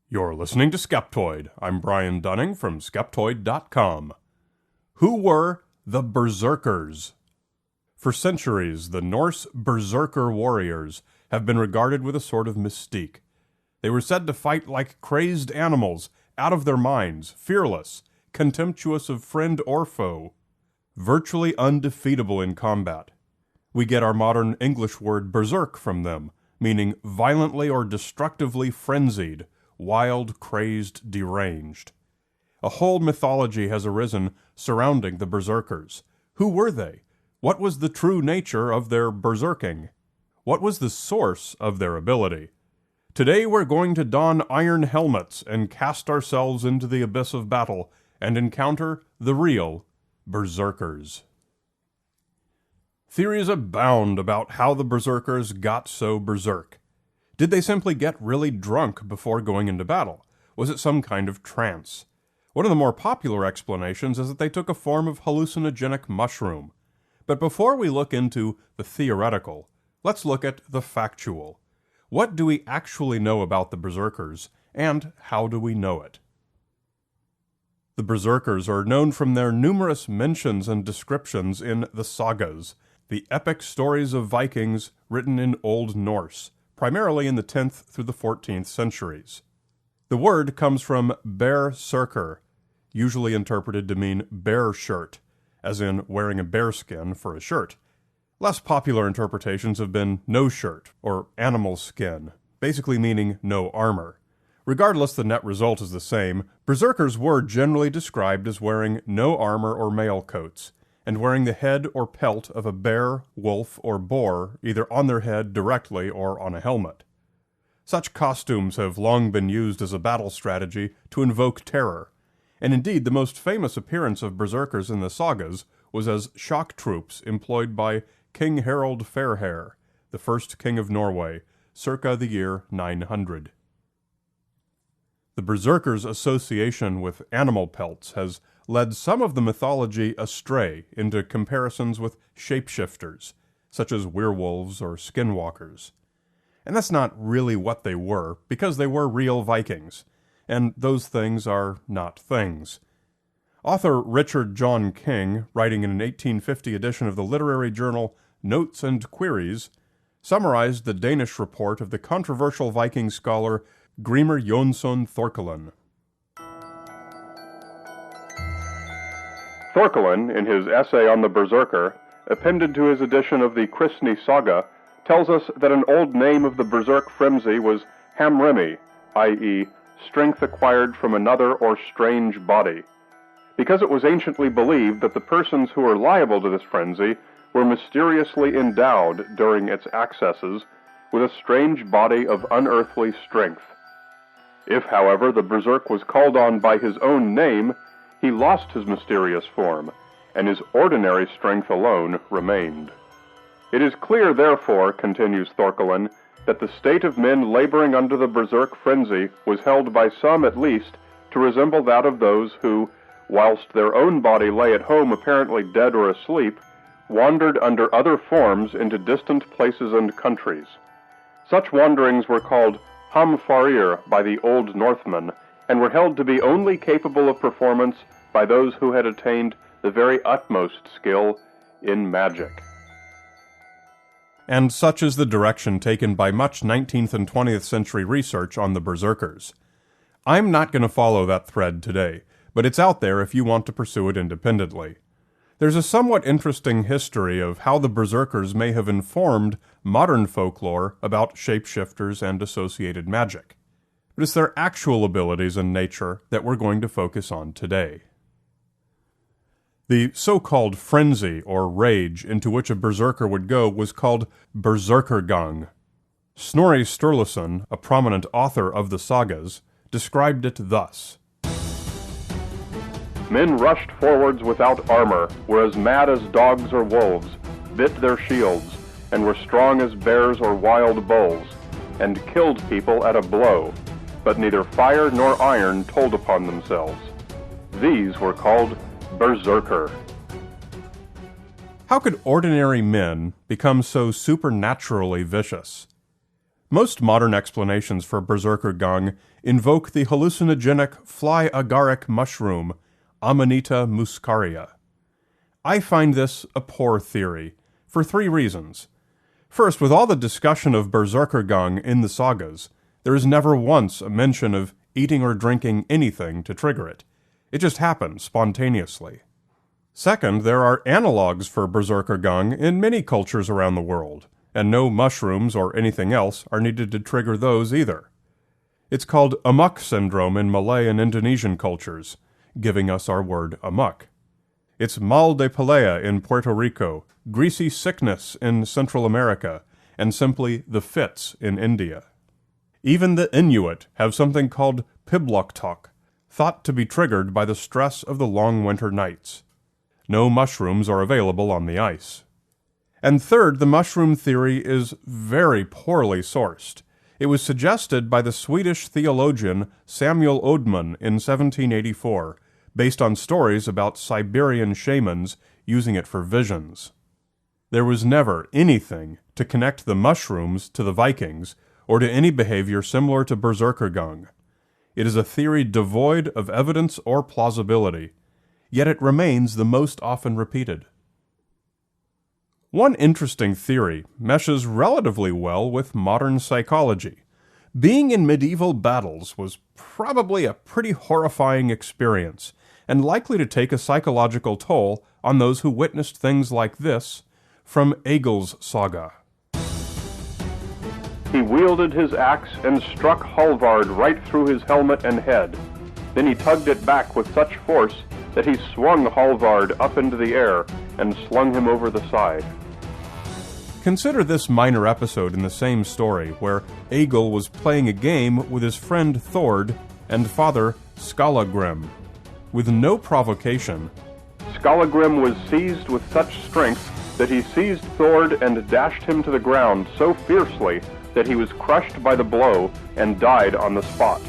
You're listening to Skeptoid. I'm Brian Dunning from Skeptoid.com. Who were the Berserkers? For centuries, the Norse Berserker warriors have been regarded with a sort of mystique. They were said to fight like crazed animals, out of their minds, fearless, contemptuous of friend or foe, virtually undefeatable in combat. We get our modern English word berserk from them, meaning violently or destructively frenzied, wild, crazed, deranged. A whole mythology has arisen surrounding the berserkers. Who were they? What was the true nature of their berserking? What was the source of their ability? Today we're going to don iron helmets and cast ourselves into the abyss of battle and encounter the real berserkers. Theories abound about how the berserkers got so berserk. Did they simply get really drunk before going into battle? Was it some kind of trance? One of the more popular explanations is that they took a form of hallucinogenic mushroom. But before we look into the theoretical, let's look at the factual. What do we actually know about the berserkers, and how do we know it? The berserkers are known from their numerous mentions and descriptions in the sagas, the epic stories of Vikings written in Old Norse, primarily in the 10th through the 14th centuries. The word comes from berserker, usually interpreted to mean bear shirt, as in wearing a bearskin for a shirt. Less popular interpretations have been no shirt, or animal skin, basically meaning no armor. Regardless, the net result is the same. Berserkers were generally described as wearing no armor or mail coats, and wearing the head or pelt of a bear, wolf, or boar either on their head directly or on a helmet. Such costumes have long been used as a battle strategy to invoke terror, and indeed the most famous appearance of berserkers in the sagas was as shock troops employed by King Harald Fairhair, the first king of Norway, circa the year 900. The berserkers' association with animal pelts has led some of the mythology astray into comparisons with shapeshifters, such as werewolves or skinwalkers. And that's not really what they were, because they were real Vikings, and those things are not things. Author Richard John King, writing in an 1850 edition of the literary journal Notes and Queries, summarized the Danish report of the controversial Viking scholar Grimr Jonsson Thorkelin. Thorkelin, in his essay on the Berserker, appended to his edition of the Kristni Saga, tells us that an old name of the Berserk frenzy was hamremi, i.e., strength acquired from another or strange body, because it was anciently believed that the persons who were liable to this frenzy were mysteriously endowed during its accesses with a strange body of unearthly strength. If, however, the Berserk was called on by his own name, he lost his mysterious form, and his ordinary strength alone remained. It is clear, therefore, continues Thorkelin, that the state of men laboring under the Berserk frenzy was held by some at least to resemble that of those who, whilst their own body lay at home apparently dead or asleep, wandered under other forms into distant places and countries. Such wanderings were called hamfarir by the Old Northmen, and were held to be only capable of performance by those who had attained the very utmost skill in magic. And such is the direction taken by much 19th and 20th century research on the berserkers. I'm not going to follow that thread today, but it's out there if you want to pursue it independently. There's a somewhat interesting history of how the berserkers may have informed modern folklore about shapeshifters and associated magic. But it's their actual abilities and nature that we're going to focus on today. The so-called frenzy or rage into which a berserker would go was called berserkergang. Snorri Sturluson, a prominent author of the sagas, described it thus. Men rushed forwards without armor, were as mad as dogs or wolves, bit their shields, and were strong as bears or wild bulls, and killed people at a blow, but neither fire nor iron told upon themselves. These were called berserker. How could ordinary men become so supernaturally vicious? Most modern explanations for berserkergang invoke the hallucinogenic fly agaric mushroom, Amanita muscaria. I find this a poor theory, for 3 reasons. First, with all the discussion of berserkergang in the sagas, there is never once a mention of eating or drinking anything to trigger it. It just happens spontaneously. Second, there are analogues for berserkergang in many cultures around the world, and no mushrooms or anything else are needed to trigger those either. It's called amok syndrome in Malay and Indonesian cultures, giving us our word amok. It's mal de pelea in Puerto Rico, greasy sickness in Central America, and simply the fits in India. Even the Inuit have something called pibloktok, thought to be triggered by the stress of the long winter nights. No mushrooms are available on the ice. And third, the mushroom theory is very poorly sourced. It was suggested by the Swedish theologian Samuel Odman in 1784, based on stories about Siberian shamans using it for visions. There was never anything to connect the mushrooms to the Vikings or to any behavior similar to berserkergang. It is a theory devoid of evidence or plausibility, yet it remains the most often repeated. One interesting theory meshes relatively well with modern psychology. Being in medieval battles was probably a pretty horrifying experience, and likely to take a psychological toll on those who witnessed things like this from Egil's saga. He wielded his axe and struck Hallvard right through his helmet and head. Then he tugged it back with such force that he swung Hallvard up into the air and slung him over the side. Consider this minor episode in the same story, where Egil was playing a game with his friend Thord and father Skallagrim. With no provocation, Skallagrim was seized with such strength that he seized Thord and dashed him to the ground so fiercely that he was crushed by the blow and died on the spot.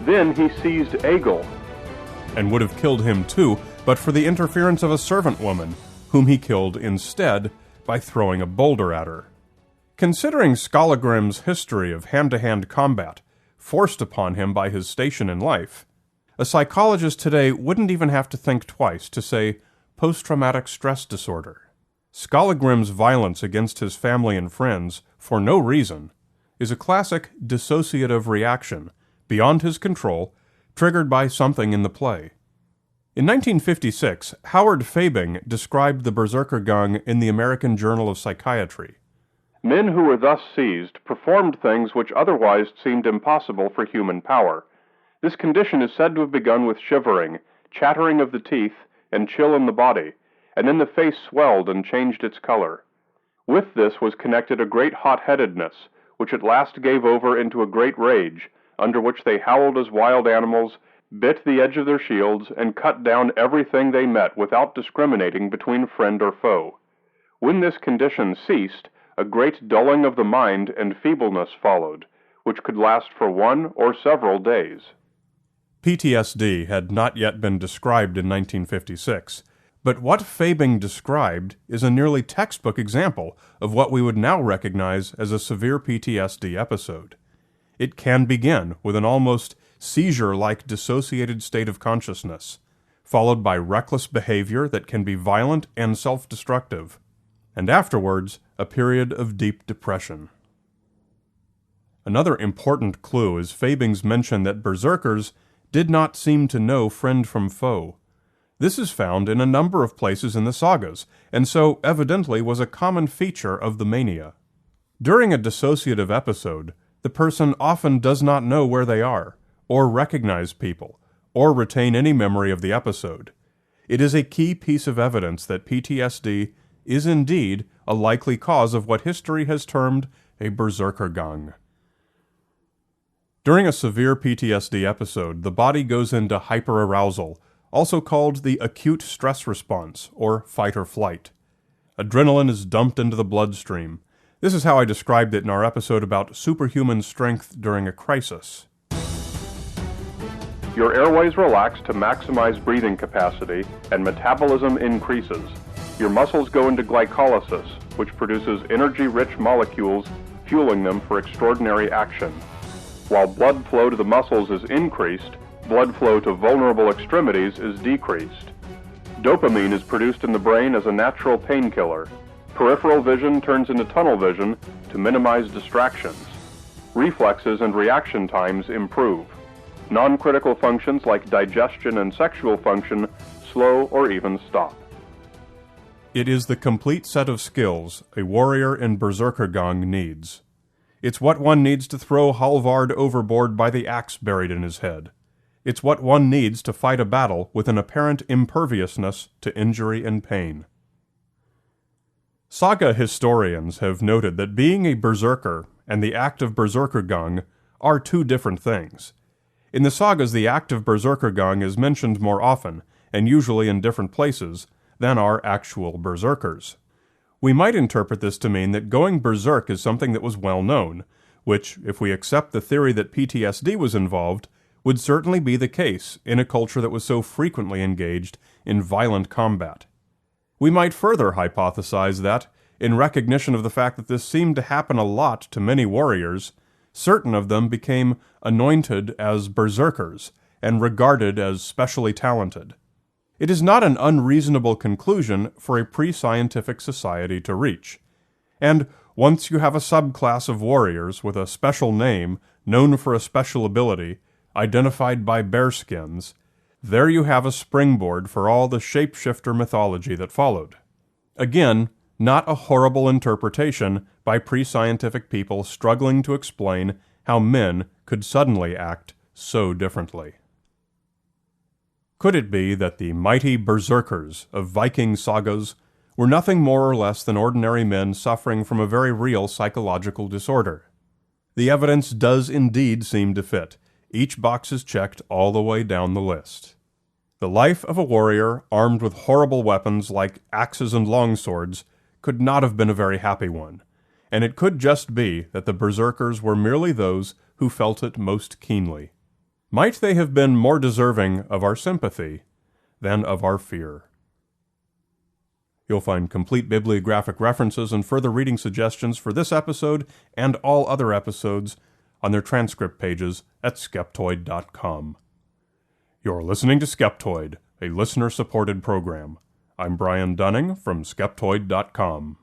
Then he seized Egil, and would have killed him too, but for the interference of a servant woman, whom he killed instead by throwing a boulder at her. Considering Skallagrim's history of hand-to-hand combat, forced upon him by his station in life, a psychologist today wouldn't even have to think twice to say post-traumatic stress disorder. Skallagrim's violence against his family and friends, for no reason, is a classic dissociative reaction, beyond his control, triggered by something in the play. In 1956, Howard Fabing described the berserkergang in the American Journal of Psychiatry. Men who were thus seized performed things which otherwise seemed impossible for human power. This condition is said to have begun with shivering, chattering of the teeth, and chill in the body, and then the face swelled and changed its color. With this was connected a great hot-headedness, which at last gave over into a great rage, under which they howled as wild animals, bit the edge of their shields, and cut down everything they met without discriminating between friend or foe. When this condition ceased, a great dulling of the mind and feebleness followed, which could last for 1 or several days. PTSD had not yet been described in 1956, but what Fabing described is a nearly textbook example of what we would now recognize as a severe PTSD episode. It can begin with an almost seizure-like dissociated state of consciousness, followed by reckless behavior that can be violent and self-destructive, and afterwards a period of deep depression. Another important clue is Fabing's mention that berserkers did not seem to know friend from foe. This is found in a number of places in the sagas, and so evidently was a common feature of the mania. During a dissociative episode, the person often does not know where they are, or recognize people, or retain any memory of the episode. It is a key piece of evidence that PTSD is indeed a likely cause of what history has termed a berserkergang. During a severe PTSD episode, the body goes into hyperarousal, also called the acute stress response, or fight or flight. Adrenaline is dumped into the bloodstream. This is how I described it in our episode about superhuman strength during a crisis. Your airways relax to maximize breathing capacity, and metabolism increases. Your muscles go into glycolysis, which produces energy-rich molecules fueling them for extraordinary action. While blood flow to the muscles is increased, blood flow to vulnerable extremities is decreased. Dopamine is produced in the brain as a natural painkiller. Peripheral vision turns into tunnel vision to minimize distractions. Reflexes and reaction times improve. Non-critical functions like digestion and sexual function slow or even stop. It is the complete set of skills a warrior in Berserkergang needs. It's what one needs to throw Halvard overboard by the axe buried in his head. It's what one needs to fight a battle with an apparent imperviousness to injury and pain. Saga historians have noted that being a berserker and the act of Berserkergang are two different things. In the sagas, the act of Berserkergang is mentioned more often, and usually in different places, than are actual berserkers. We might interpret this to mean that going berserk is something that was well known, which, if we accept the theory that PTSD was involved, would certainly be the case in a culture that was so frequently engaged in violent combat. We might further hypothesize that, in recognition of the fact that this seemed to happen a lot to many warriors, certain of them became anointed as berserkers and regarded as specially talented. It is not an unreasonable conclusion for a pre-scientific society to reach. And once you have a subclass of warriors with a special name, known for a special ability, identified by bearskins, there you have a springboard for all the shapeshifter mythology that followed. Again, not a horrible interpretation by pre-scientific people struggling to explain how men could suddenly act so differently. Could it be that the mighty berserkers of Viking sagas were nothing more or less than ordinary men suffering from a very real psychological disorder? The evidence does indeed seem to fit. Each box is checked all the way down the list. The life of a warrior armed with horrible weapons like axes and longswords could not have been a very happy one, and it could just be that the berserkers were merely those who felt it most keenly. Might they have been more deserving of our sympathy than of our fear? You'll find complete bibliographic references and further reading suggestions for this episode and all other episodes on their transcript pages at Skeptoid.com. You're listening to Skeptoid, a listener-supported program. I'm Brian Dunning from Skeptoid.com.